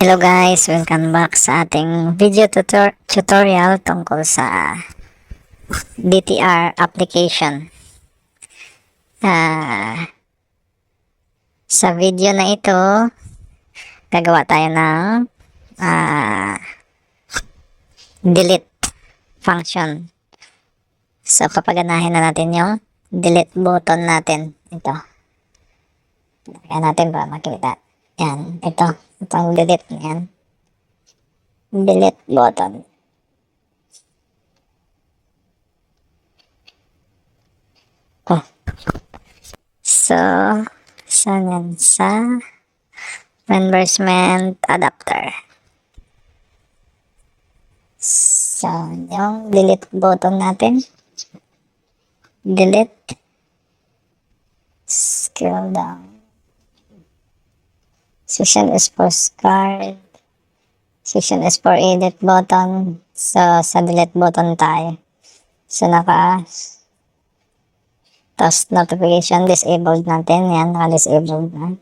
Hello guys, welcome back sa ating video tutorial tungkol sa DTR application. Sa video na ito, gagawa tayo ng delete function. So, papaganahin na natin yung delete button natin. Ito. Kaya natin para makita. Yan, ito. Itong delete na yan. Delete button. So, saan yan? Sa reimbursement adapter. So, yung delete button natin. Delete. Scroll down. Section is for card. Section is for edit button. So, sa delete button tayo. So, tapos notification disabled natin. Yan, naka-disabled na.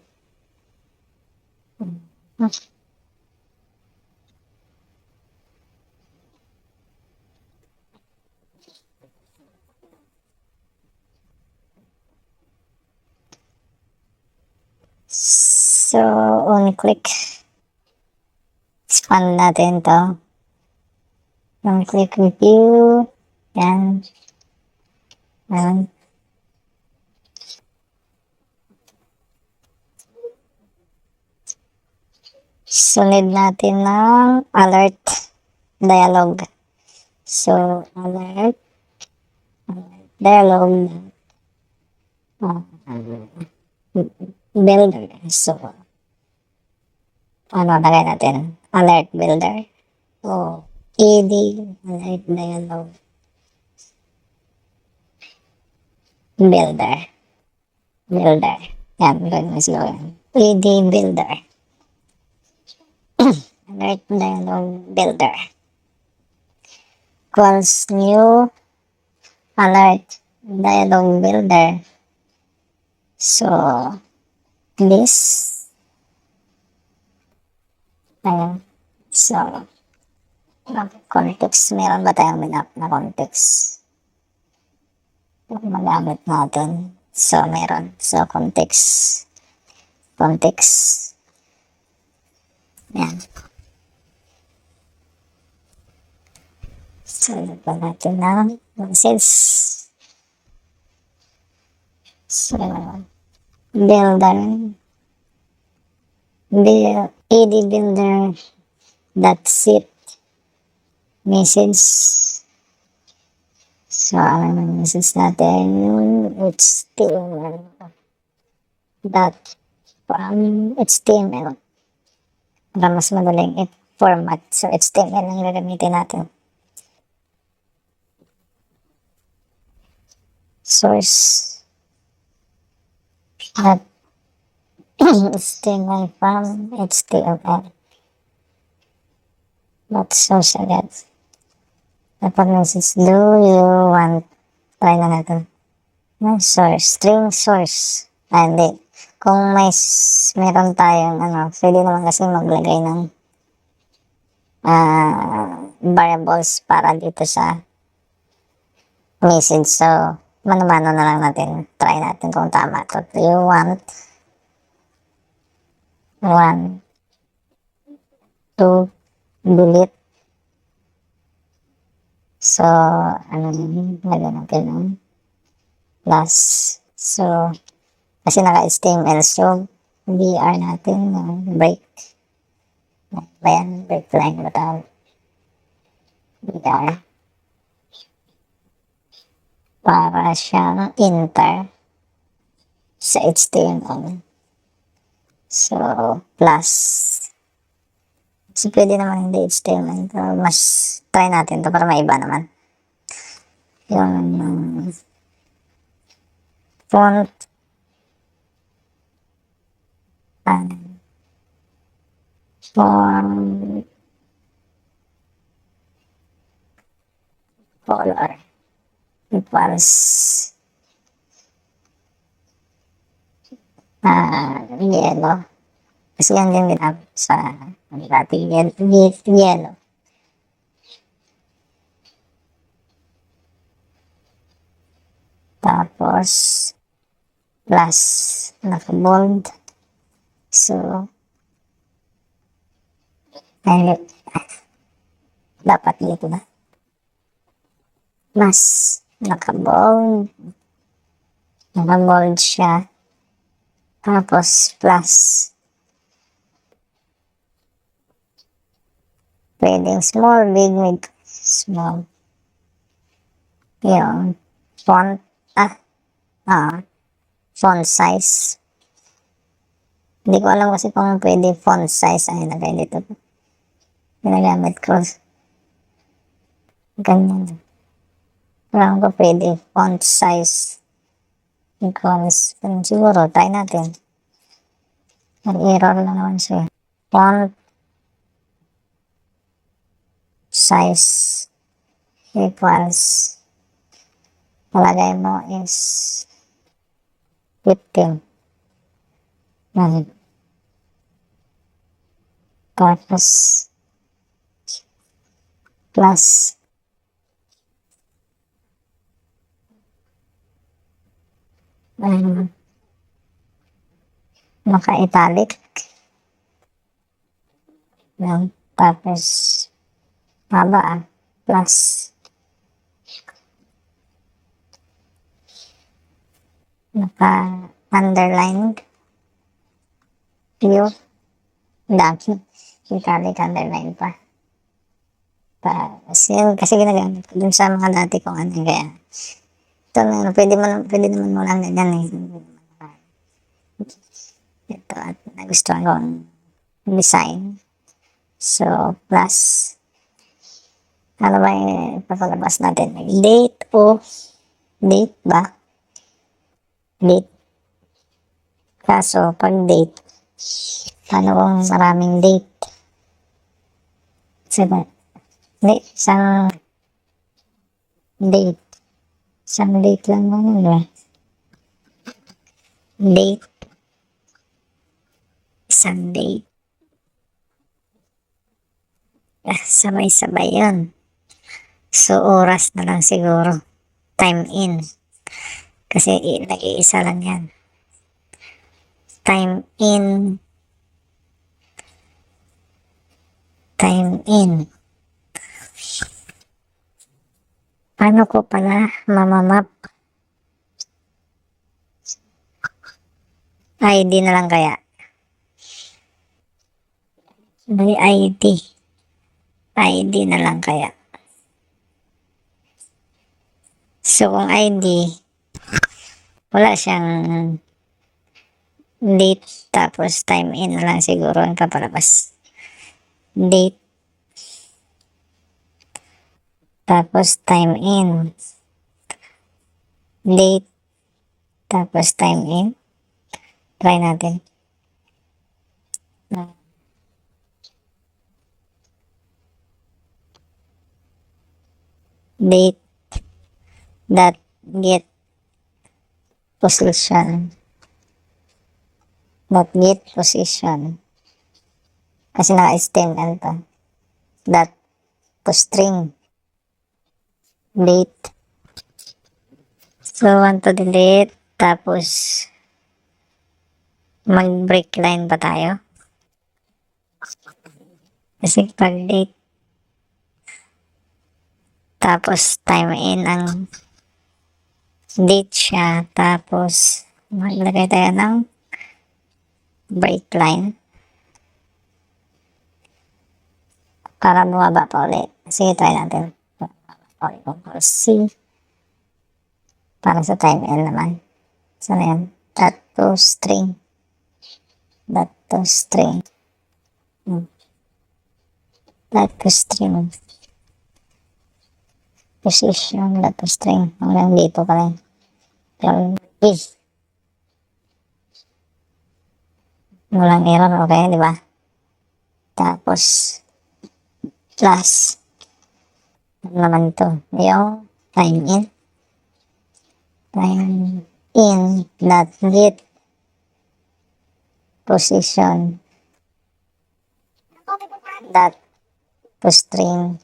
So, on-click. Expand natin to. On-click review. Yan. Yan. Sunod natin ng alert dialog. So, alert dialog. Builder. So, lagay natin? Alert builder. ED, alert dialog. Builder. Yan, ganun sila yan. ED builder. Alert dialog builder. Calls new alert dialog builder. So, this. Ayan. So, context. Meron ba tayong minap na context? Magamit natin. So, meron. So, context. Ayan. So, lagyan natin ng message. So, builder. ED builder. That's it. Message. So, ano yung message natin? HTML. HTML. Para mas madaling i-format. So, HTML ang gagamitin natin. Source. HTML from HTML. Not social yet. Dapat message, do you want? Try na natin. Source. String source. Hindi. Kung meron tayong pwede naman kasi maglagay ng variables para dito sa message. So, mano-mano na lang natin. Try natin kung tama. So, do you want to delete? So, lagyan natin ng plus. So, kasi naka-HTML. So, BR natin ng break. Ayan, break line ba tawag? BR. Para siyang enter sa HTML. So, plus. So, pwede naman hindi HTML. So, mas try natin to para maiba naman. Yung font. Font. Color. Equals yellow. Kasi yan din ginamit sa dating yellow. Tapos, plus, naka-bold. So, ay, dapat dito na. Mas, naka-bold. Naka-bold siya. Tapos, plus. Pwedeng small, big, mid, small. Yung font, font size. Hindi ko alam kasi kung pwede font size ay nagay dito. Ginagamit ko. Ganyan. Alam ko pwede font size. Icons. Siguro, try natin. Nag-error lang naman siya. Font size equals palagay mo is 15. Tapos plus naka-italic. Tapos haba plus naka-underlined view. Dami. Italic underline pa. Kasi ginagamit ko dun sa mga dati kong ano. Kaya ito na, pwede naman mo lang ganyan eh. Ito at nagustuhan ko ang design. So, plus ano ba yung ipapalabas natin? Date o date ba? Date. Kaso, pag date, paano kung maraming date? Hindi, isang date. Isang date lang naman, ba? Date. Isang date. Sabay-sabay yun. So, oras na lang siguro. Time in. Kasi nag-iisa lang yan. Time in. Time in. Paano ko pala mamamap? ID na lang kaya. May ID. ID na lang kaya. So, kung ID, wala siyang date, tapos time in na lang siguro ang papalabas. Date, tapos time in. Date, tapos time in. Try natin. Date, dot get position. Dot get position. Kasi naka-stem ano to. Dot to string. Date. So, want to delete. Tapos, mag-break line pa tayo. Kasi pag date, tapos time in ang date siya. Tapos, maglagay tayo ng break line. Para bumaba pa ulit. Sige, try natin. Control C. Para sa time in naman. Sana yan? Dot to string. Dot to string. Dot to string. Position. Dot to string. Hanggang dito pa rin. With. Walang error. Okay, di ba? Tapos, plus. Ano naman to? Yung time in. Time in. Dot get. Position. dot to string.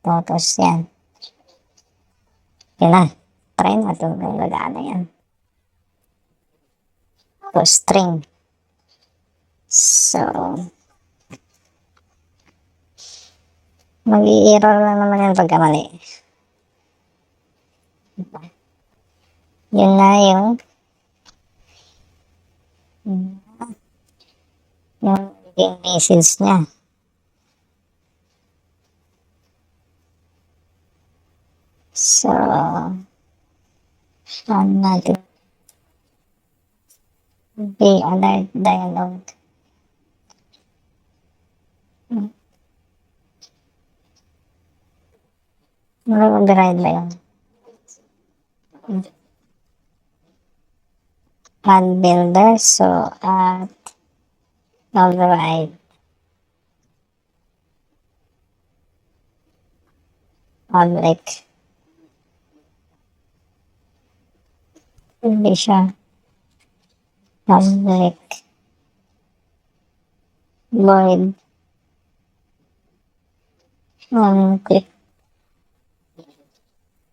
Tapos yan. Yan na. Try natin kung gagana yan. To string. So, mag-i-error lang naman yan pagka mali. Yun na yung message niya. So, on natin. Be alert dialog. Mag-override ba yun? Add builder. So, at override. Public. Hindi siya. Public. Void. Click.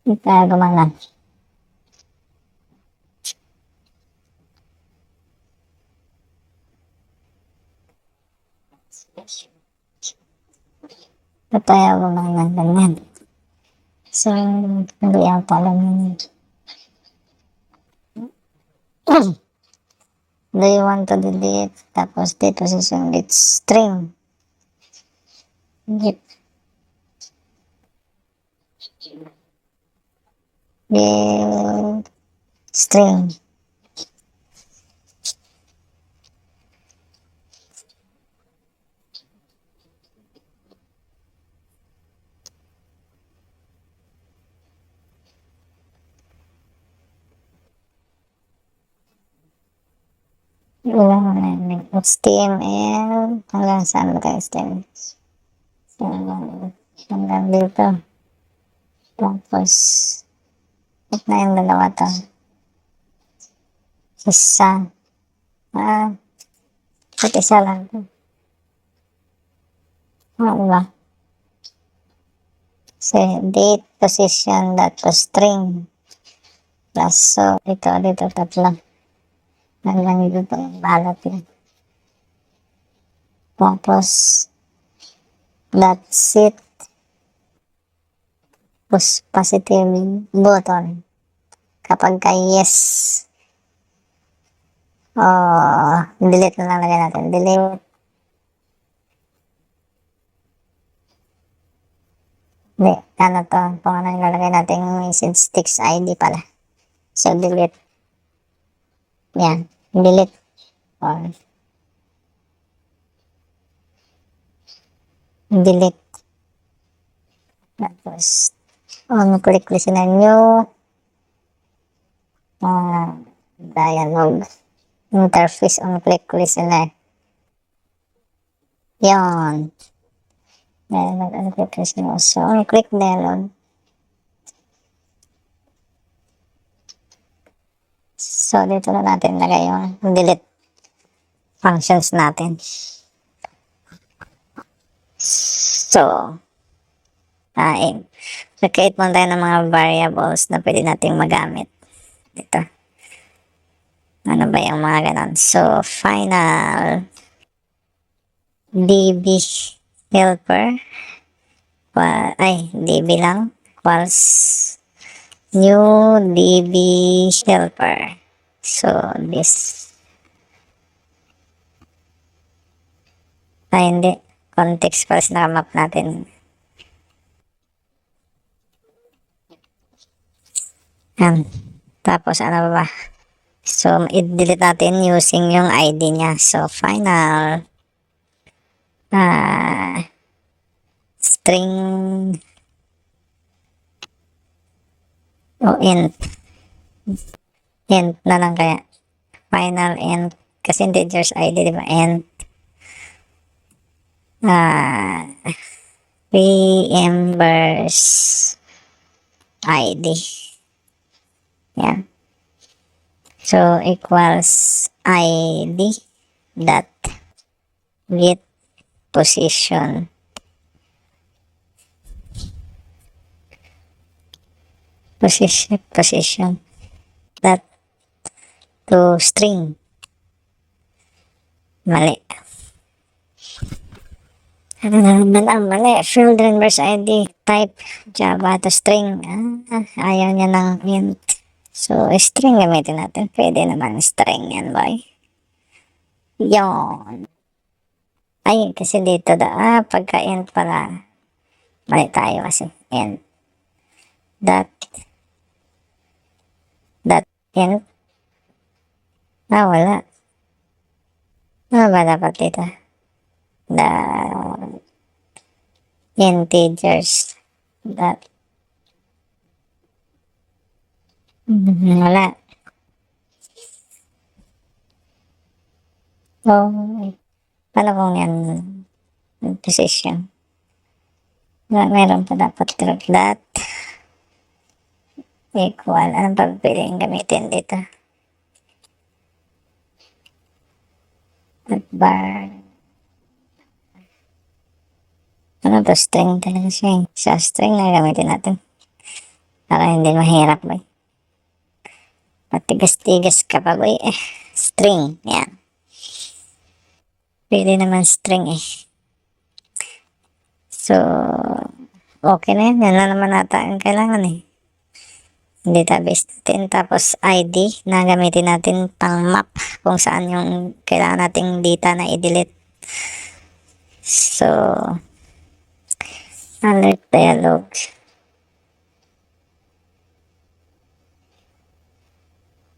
Hindi tayo gumana. Ito tayo gumana ganyan. So, hindi ang alam yun. Do you want to delete? Tapos dito position with string. Get string. HTML. Hanggang saan ba tayo HTML? Hanggang dito. Tapos, ito na yung dalawa to. Isa. Isa lang to. Diba? So, date, position, dot to string. Plus, so, dito, tatlo. Hanggang dito, balot yun. Tapos, that's it. Push positive button. Kapag ka yes, delete na lang lagay natin. Delete. Hindi, ano to, kung ano yung lalagay natin message text ID pala. So, delete. Yan, delete. Delete. Tapos, click listen na new dialog. Interface click listener. Yan. Dialog click listener. So, click dialog. So, dito na natin lagay yung delete functions natin. So, create muna tayo ng mga variables na pwede nating magamit. Dito. Ano ba yung mga ganon? So, final db helper. Db lang. Equals new db helper. So, this. Hindi. Context first nakamap natin. Tapos, ano ba? So, i-delete natin using yung ID niya. So, final string int na lang kaya. Final int. Kasi integers ID, di ba? Int reimburse ID. Yan. So, equals ID dot get position. Position. That to string. Mali. Ano na naman ang mali? Field reverse ID type Java to string. Ayaw niya ng int. So, string gamitin natin. Pwede naman string yan, boy. Yon. Ay, kasi dito pagka int pala. Mali tayo kasi. Int. Dot int. Wala. Ba dapat dito? The integers. Dot. Wala. Paano kung yan position? Meron pa dapat dot equal. Anong pagpiling gamitin dito? At bar. Ano to? String talaga siya. Sa string na gamitin natin. Para hindi mahirap, boy. Patigas-tigas ka pa, boy. String. Yan. Pwede naman string So, okay na yan. Yan na naman ata ang kailangan database natin. Tapos ID na gamitin natin pang map kung saan yung kailangan nating data na i-delete. So, alert dialog.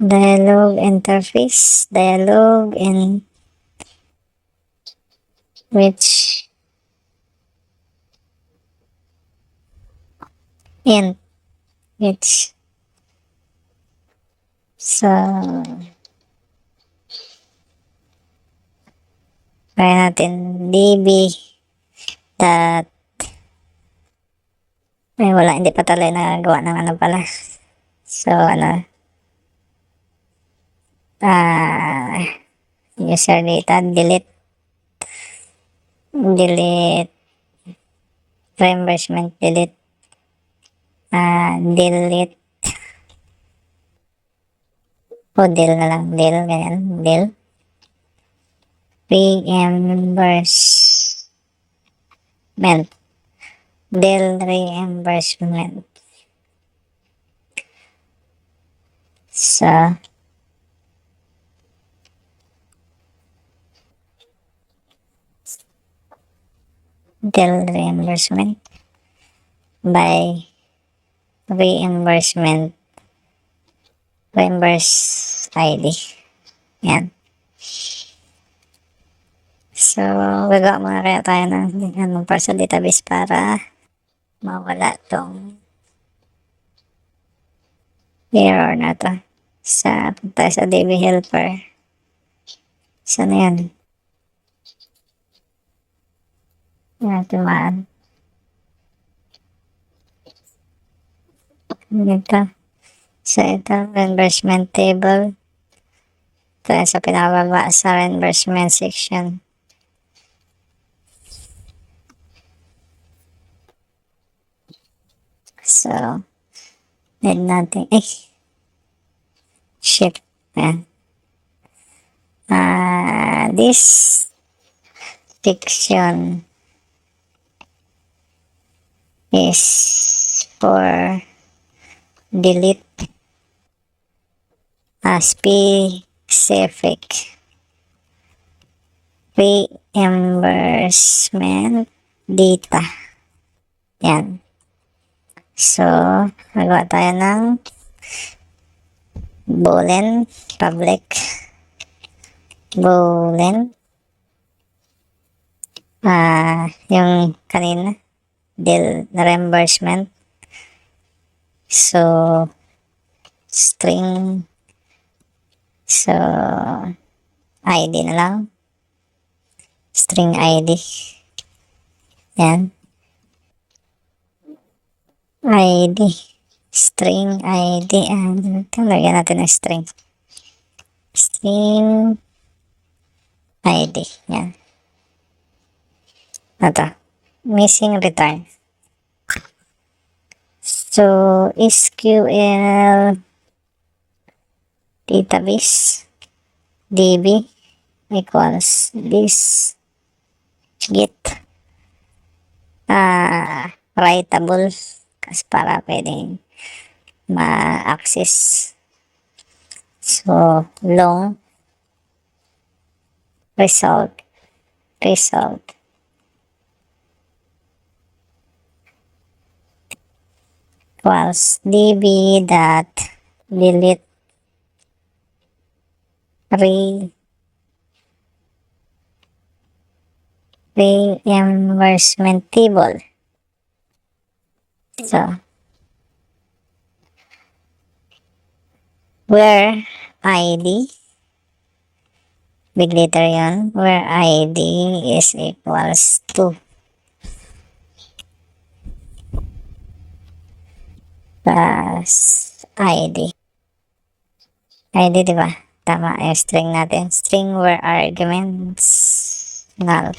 Dialog interface. Dialog in which so kaya natin db dot wala, hindi pa tayo nagawa ng ano pala. So user data delete reimbursement delete del na lang, ganyan, del reimbursement sa del reimbursement by reimburse ID. Yan. So, gagawa muna kaya tayo ng parcel database para mawala tong error na to. Punta sa DB helper. Sana yan? Yan, tumaan. Ito. So, ito, reimbursement table. Ito sa pinababa sa reimbursement section. So, need natin, shift. Ayan. This section is for delete specific reimbursement data. Yan. So, magawa tayo ng boolean public boolean yung kanina del reimbursement. So, string ID na lang, string ID. Yan, ID, string ID. Lagyan natin ng string ID. Yan. Ito, missing return. So, SQL database db equals this git writable kasi para pwedeng ma-access. So, long result equals db dot delete reimbursement table. So, where id, big letter yun, where id is equals to plus id. ID, di ba? Tama yung string natin. String where arguments null.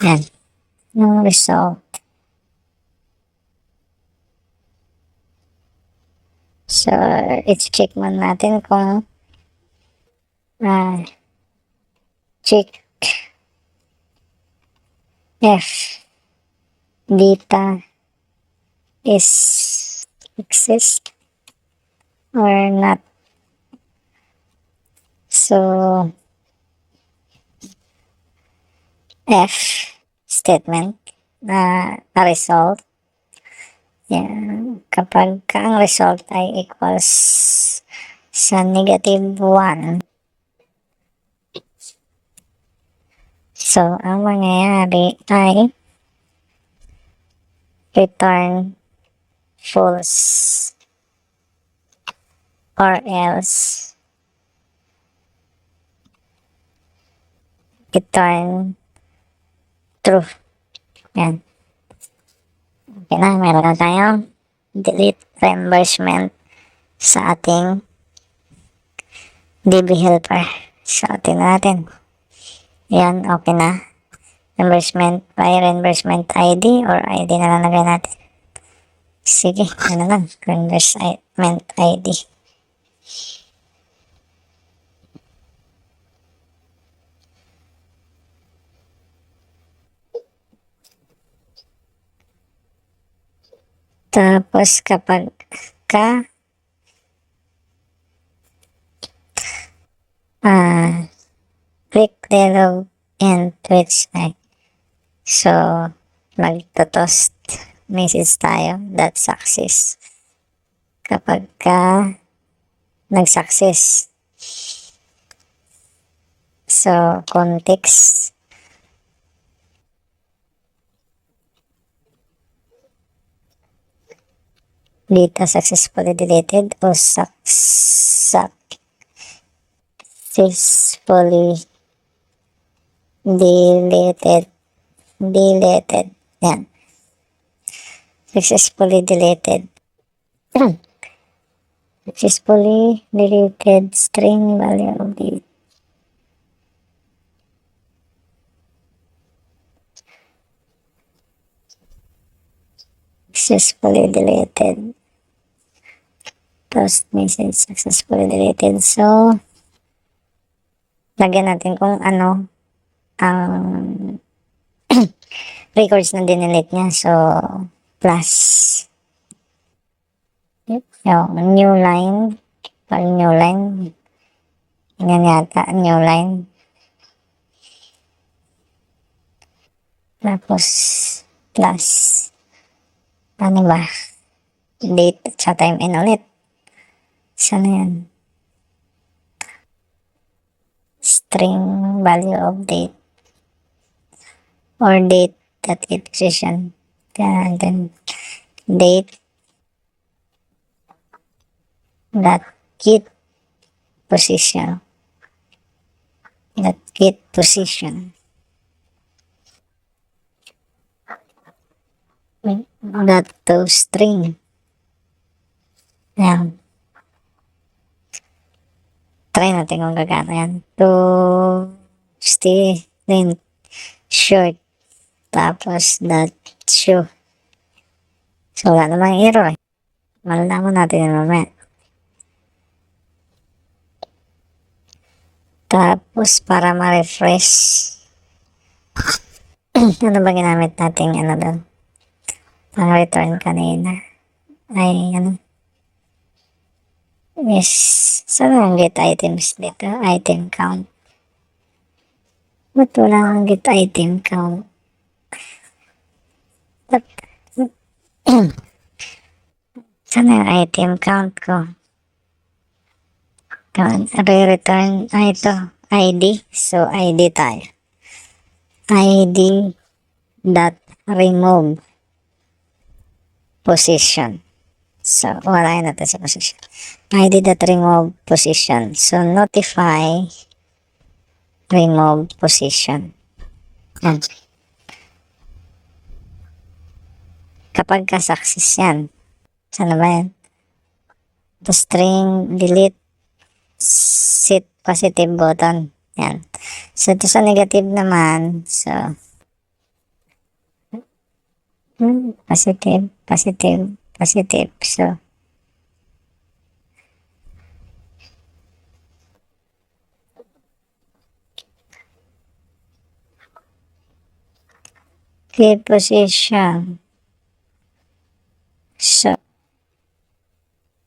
Yan. Yung result. So, i-check mo natin kung check if data is exist or not. So, F statement na result. Yan. Kapag ang result ay equals sa -1. So, ang mangyayari ay return false or else return true. Yan. Okay na, meron na tayong delete reimbursement sa ating DB helper. So, tingnan natin. Yan, okay na. Reimbursement by reimbursement ID or ID na lang lagay natin. Sige, ano lang, reimbursement ID. Tapos kapag click the log and Twitch ay. So, magto-toast message tayo that success. Kapag nag-success. So, context. Data successfully deleted o successfully deleted. Yan. Successfully deleted. Successfully deleted string value of the successfully deleted. Post message successfully deleted. So, lagyan natin kung ano ang records na dinelete niya. So, plus yung new line. Parang new line. Yan yata, new line. Tapos, plus. Ano ba? Date at sa time in ulit. Sana yan? String value of date. Or date that get position. And then, date that get position. That get position. That to string. Yan. Try natin kung gagana yan. To stay print shirt. Tapos that shoe. So, wala namang error. Malalaman natin yun mamaya. Tapos, para ma-refresh, ano ba ginamit natin ano doon? Pang return kanina. Ay, ano? Yes. Saan ang get items dito? Item count. Ba't wala ang get item count? Ba't? Saan ang item count ko? Re-return, ito, ID. So, ID tayo. ID dot remove position. So, wala natin sa position. ID dot remove position. So, notify remove position. Yan. Kapag ka-success yan, saan ba yan? The string delete set positive button. Yan. So, ito sa negative naman. So, positive, positive, positive. So, keep position. So,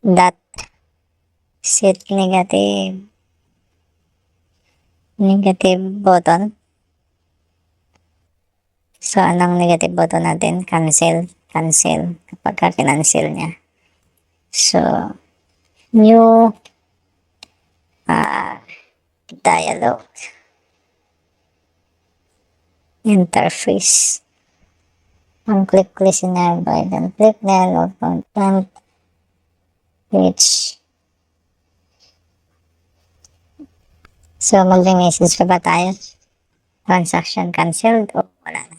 that set negative button. So, anong negative button natin? Cancel. Cancel. Kapag ka-cancel niya. So, new dialog. Interface. Ang click listener by then click dialog content page. So, mag-message pa ba tayo? Transaction canceled o wala na?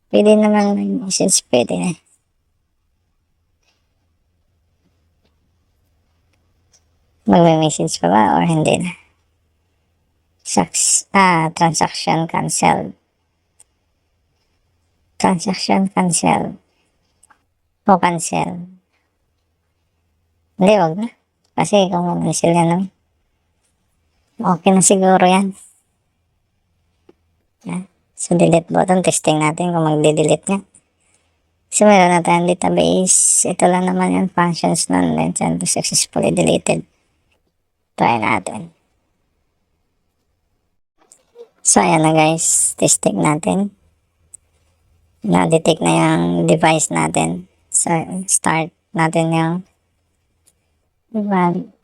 Pwede naman mag-message, pwede na. Mag-message pa ba or hindi na? Transaction canceled. Transaction canceled. O cancel. Hindi, wag na. Kasi kung mag-cancel yan, okay na siguro yan. Yan. So, delete button. Testing natin kung magde-delete nga. So, meron na tayong database. Ito lang naman yung functions nun. And successfully deleted. Try natin. So, ayan na guys. Testing natin. Na-detect na yung device natin. So, start natin yung valid.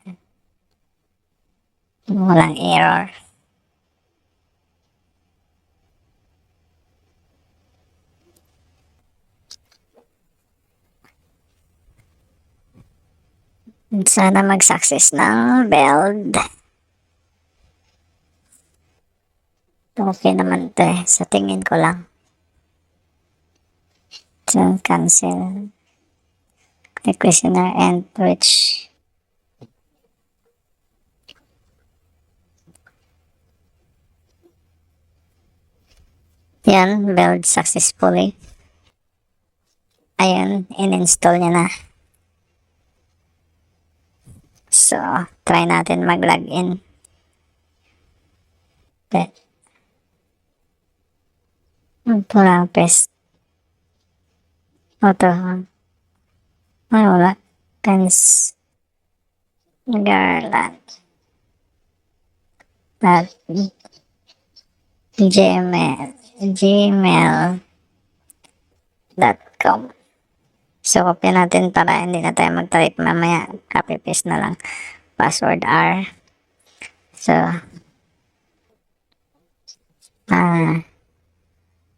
Walang error. Sana mag-success ng build. Okay naman ito eh. Sa tingin ko lang. So, cancel. Click questionnaire and reach. Yan, build successfully. Ayan, in-install niya na. So, try natin mag-login. Okay. Ito lang, paste. Ito. Ay, wala. Pens. Garland. At gmail.com. So, copy natin para hindi na tayo mag-type mamaya. Copy paste na lang. Password R. So,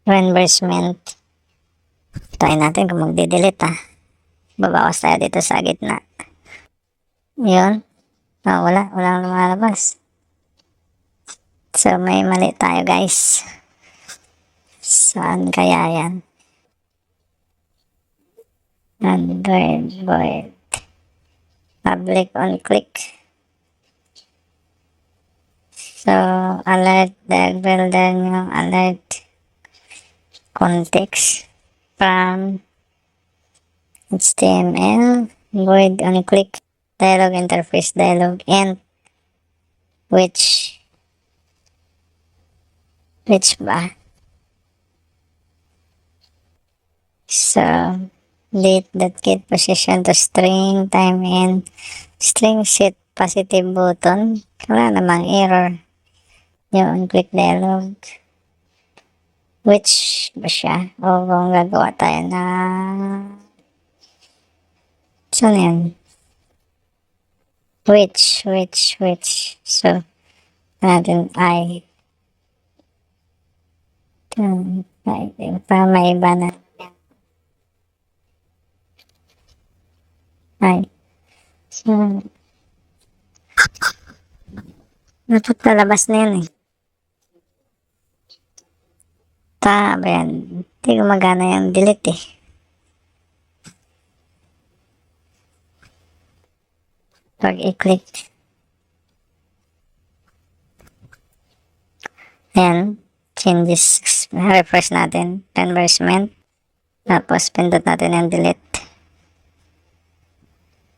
reimbursement. Try natin kung magde-delete Babawas tayo dito sa gitna. Yun. Wala. Walang lumalabas. So, may mali tayo guys. Saan kaya yan? Android void. Public on click. So, alert the builder nyo, alert context from HTML, void on click, dialog interface, dialog end, which ba? So, date.get position to string, time in, string set positive button, wala namang error. Yung click dialog, which ba siya? O kung gagawa tayo na, saan yan? Which. So, natin I. Para maiba na. I. So, dapat lalabas na yun eh. Tama ba yan? Hindi gumagana yung delete eh. Pag i-click. Ayan. Changes. Refresh natin. Environment. Tapos pindot natin yung delete.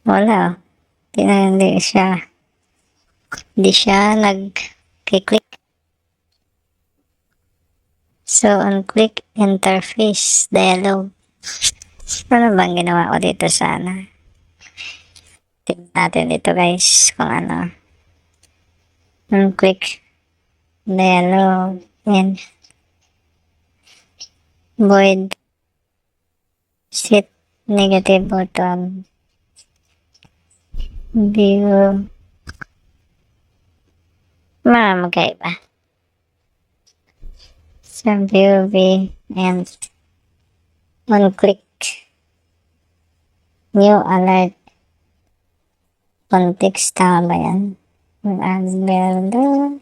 Wala. Hindi siya nag-click. So, on-click interface dialog. Ano bang ginawa ko dito sana? Tignan natin dito guys kung ano. On-click dialog and void set negative button view magkaiba sa view and on click new alert context, tama ba yan? Builder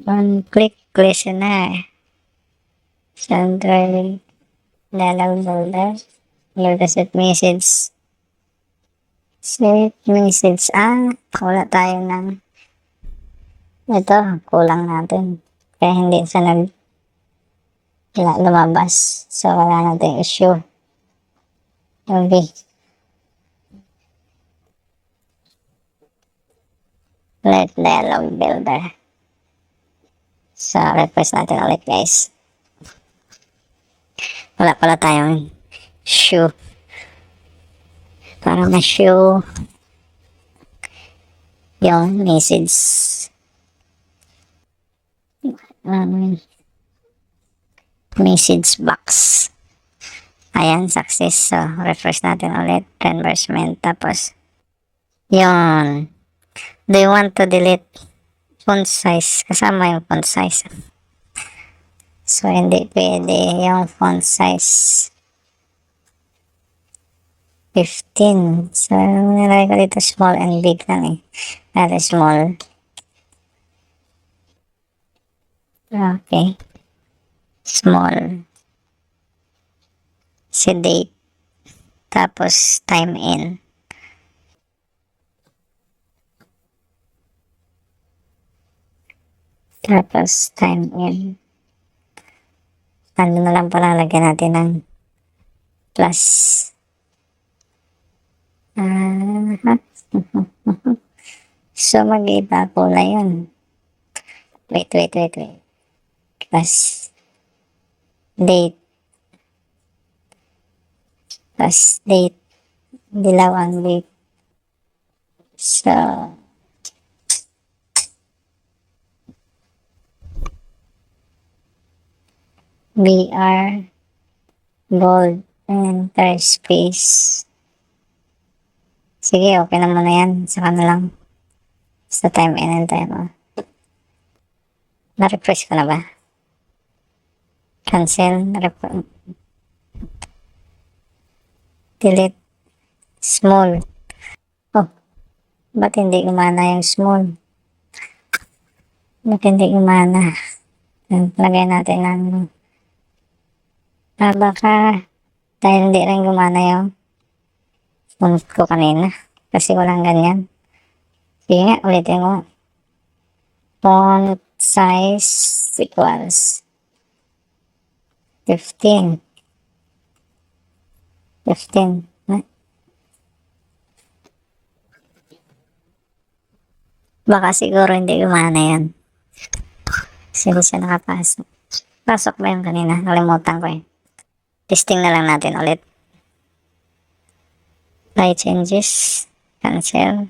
on click listener central dialog builder set message wala tayo ng ito, kulang natin kaya hindi sa lumabas, so wala natin issue. Okay, let dialog builder, so request natin ulit guys. Wala pala tayong show para ma-show yung message message box. Ayan, success. So, refresh natin ulit. Reimbursement. Tapos, yun. Do you want to delete font size? Kasama yung font size. So, hindi pwede yung font size 15. So, nilagay ko dito small and big lang eh. Very small. Okay. Small. Si date. Tapos, time in. Tapos, time in. Ano na lang pala lagyan natin ng plus. So, mag-iba kulay yun. Wait. Plus date. Plus date. Dilaw ang date. So, BR bold enter space. Sige, okay na muna yan. Saka na lang sa time in and time out. Na-refresh ko na ba? Cancel. Delete. Small. Oh, ba't hindi gumana yung small? Ba't hindi gumana? Lagay natin ng Baka dahil hindi rin gumana yung phone ko kanina. Kasi walang ganyan. Sige nga, ulitin ko. Font size equals 15. 15. Baka siguro hindi gumana yan. Kasi hindi siya nakapasok. Pasok ba yung kanina? Nalimutan ko eh. Testing na lang natin ulit. Apply changes. Cancel.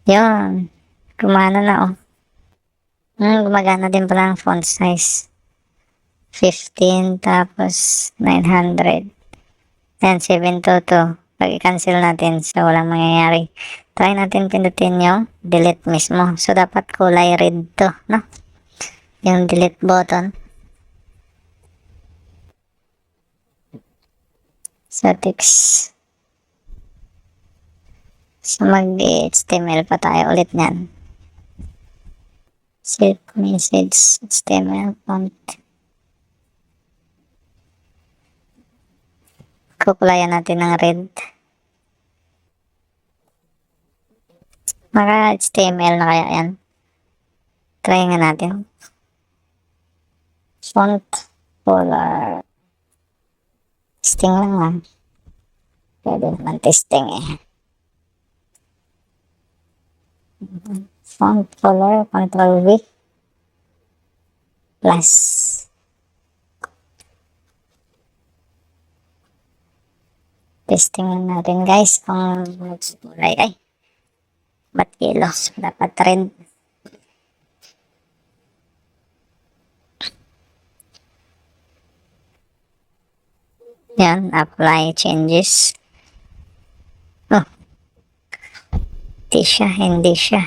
Yun. Gumana na oh. Gumagana din pala ang font size. 15 tapos 900. Yan, 722. Pag i-cancel natin, so walang mangyayari. Try natin pindutin yung delete mismo. So, dapat kulay red to, no? Yung delete button. So, text. So, mag-HTML pa tayo ulit nyan. Self message, HTML font. Kukulayan natin ng red. Maka HTML na kaya yan. Try nga natin. Font color. Testing lang ha. Pwede naman testing eh. Font color, Ctrl V. Plus. Testing lang natin guys kung kulay ay. Ba't yellow? Dapat red. Yan, apply changes. Oh. Hindi siya.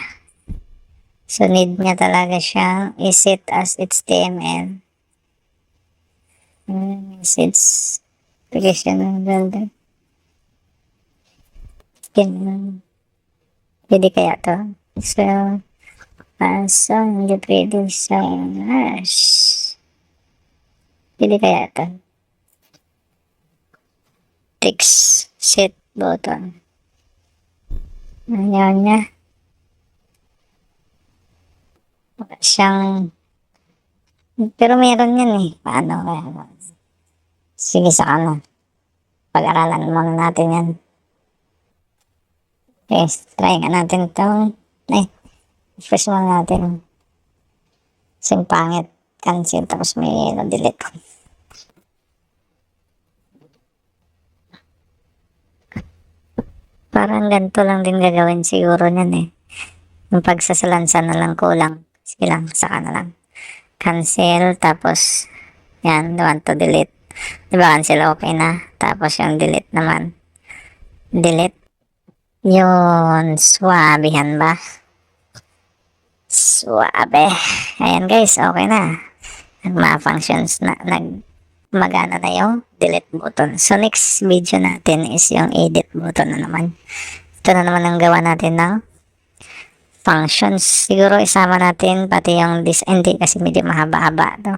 So, need niya talaga siyang iset as HTML. Message. Application ng builder. Pwede kaya to? So, hindi pwede sa pwede kaya to? Text set button. Ayaw niya. Wala siyang pero meron yan eh. Paano kaya? Sige sa ano. Pag-aralan muna natin yan. Okay, try nga natin itong first muna natin. Sing pangit. Cancel tapos may delete. Parang ganito lang din gagawin siguro niyan eh. Yung pagsasalansan na lang kulang. Sige lang, saka na lang. Cancel, tapos yan, want to delete. Diba cancel okay na. Tapos yung delete naman. Delete. Yun, swabihan ba? Swabe. Ayan guys, okay na. Nagma-functions na, magana na yung delete button. So, next video natin is yung edit button na naman. Ito na naman ang gawa natin ng functions. Siguro isama natin pati yung hindi kasi medyo mahaba-haba to.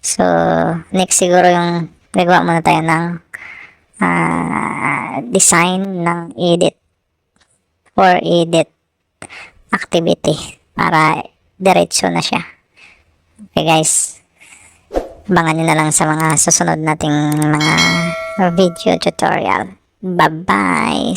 So, next siguro yung gagawa muna tayo ng design ng edit or edit activity para diretso na siya. Okay guys. Abangan nyo na lang sa mga susunod nating mga video tutorial. Bye-bye!